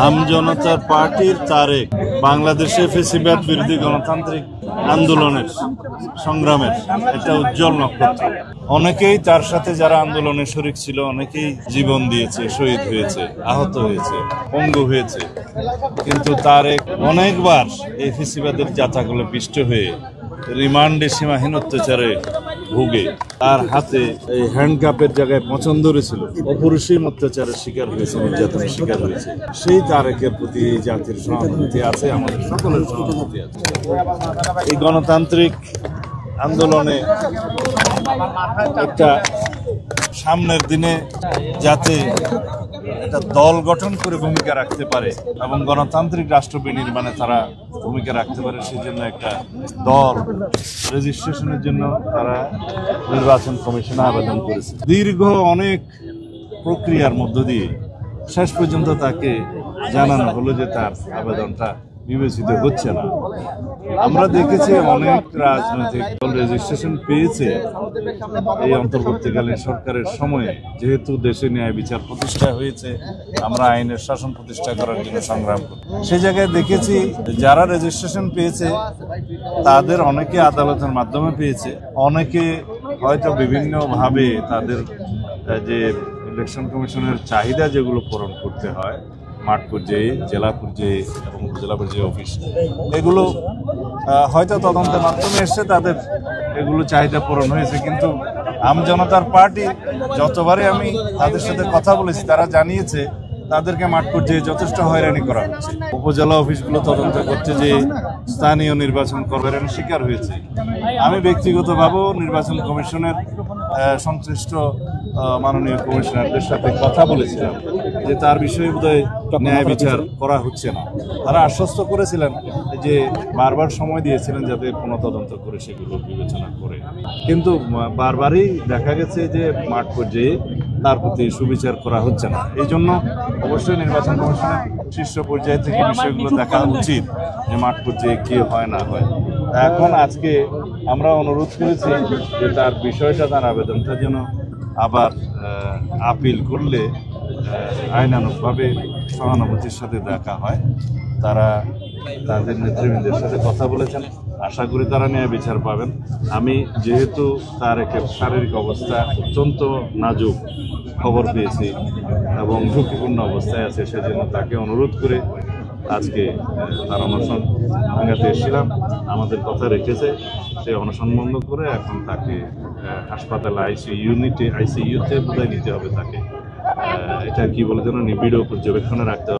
আমজনতার পার্টির তারেক বাংলাদেশে ফ্যাসিবাদ বিরোধী গণতান্ত্রিক আন্দোলনের সংগ্রামের একটা উজ্জ্বল নক্ষত্র। অনেকেই তার সাথে যারা আন্দোলনে শরিক ছিল অনেকেই জীবন দিয়েছে, শহীদ হয়েছে, আহত হয়েছে, পঙ্গু হয়েছে, কিন্তু তারেক অনেকবার এই ফ্যাসিবাদের যাতাগুলো পিষ্ট হয়ে রিমান্ডে সীমাহীন অত্যাচারে ভুগে তার হাতে এই হ্যান্ডকাপের জায়গায় পছন্দ ধরেছিল, অপরিসীম অত্যাচারের শিকার হয়েছে, নির্যাতনের শিকার হয়েছে। সেই তারেকের প্রতি এই জাতির সহানুভূতি আছে, আমাদের সকলের সহানুভূতি আছে। এই গণতান্ত্রিক আন্দোলনে একটা সামনের দিনে যাতে একটা দল গঠন করে ভূমিকা রাখতে পারে এবং গণতান্ত্রিক রাষ্ট্র বিনির্মাণে তারা ভূমিকা রাখতে পারে, সেই জন্য একটা দল রেজিস্ট্রেশনের জন্য তারা নির্বাচন কমিশনে আবেদন করেছে। দীর্ঘ অনেক প্রক্রিয়ার মধ্য দিয়ে শেষ পর্যন্ত তাকে জানানো হলো যে তার আবেদনটা বিবেচিত হচ্ছে না। আমরা দেখেছি অনেক রাজনৈতিক দল রেজিস্ট্রেশন পেয়েছে এই অন্তর্বর্তীকালীন সরকারের সময়ে, যেহেতু দেশে ন্যায় বিচার প্রতিষ্ঠা হয়েছে, আমরা আইনের শাসন প্রতিষ্ঠা করার জন্য সংগ্রাম করি। সেই জায়গায় দেখেছি যারা রেজিস্ট্রেশন পেয়েছে তাদের অনেকে আদালতের মাধ্যমে পেয়েছে, অনেকে হয়তো বিভিন্নভাবে তাদের যে ইলেকশন কমিশনের চাহিদা যেগুলো পূরণ করতে হয় মাঠ পর্যায়ে, জেলা পর্যায়ে এবং উপজেলা পর্যায়ে অফিস, এগুলো হয়তো তদন্তের মাধ্যমে এসছে, তাদের এগুলো চাহিদা পূরণ হয়েছে। কিন্তু আমজনতার পার্টি যতবারই আমি তাদের সাথে কথা বলেছি তারা জানিয়েছে তাদেরকে মাঠ পর্যায়ে যথেষ্ট হয়রানি করা হচ্ছে। উপজেলা অফিসগুলো তদন্ত করতে যে স্থানীয় নির্বাচন হয়রানির শিকার হয়েছে। আমি ব্যক্তিগতভাবেও নির্বাচন কমিশনের সংশ্লিষ্ট মাননীয় কমিশনারদের সাথে কথা বলেছিলাম যে তার বিষয়ে বোধহয় ন্যায় বিচার করা হচ্ছে না। তারা আশ্বস্ত করেছিলেন যে বারবার সময় দিয়েছিলেন যাতে পুনঃতদন্ত করে সেগুলো বিবেচনা করে, কিন্তু বারবারই দেখা গেছে যে মাঠ পর্যায়ে তার প্রতি সুবিচার করা হচ্ছে না। এই জন্য অবশ্যই নির্বাচন কমিশনের শীর্ষ পর্যায়ে থেকে বিষয়গুলো দেখা উচিত যে মাঠ পর্যায়ে কি হয় না হয়। এখন আজকে আমরা অনুরোধ করেছি যে তার বিষয়টা, তার আবেদনটা যেন আবার আপিল করলে আইনানুগভাবে সহানুভূতির সাথে দেখা হয়। তারা তাদের নেতৃবৃন্দের সাথে কথা বলেছেন, আশা করি তারা ন্যায় বিচার পাবেন। আমি যেহেতু তার একটা শারীরিক অবস্থা অত্যন্ত নাজুক খবর পেয়েছি এবং ঝুঁকিপূর্ণ অবস্থায় আছে, সেজন্য তাকে অনুরোধ করে আজকে তার অনশন ভাঙাতে এসেছিলাম। আমাদের কথা রেখেছে, সে অনশন বন্ধ করে এখন তাকে হাসপাতালে আইসিইউতে বোধহয় নিতে হবে তাকে। এটা কি বলে যেন নিবিড় পর্যবেক্ষণে রাখতে হবে।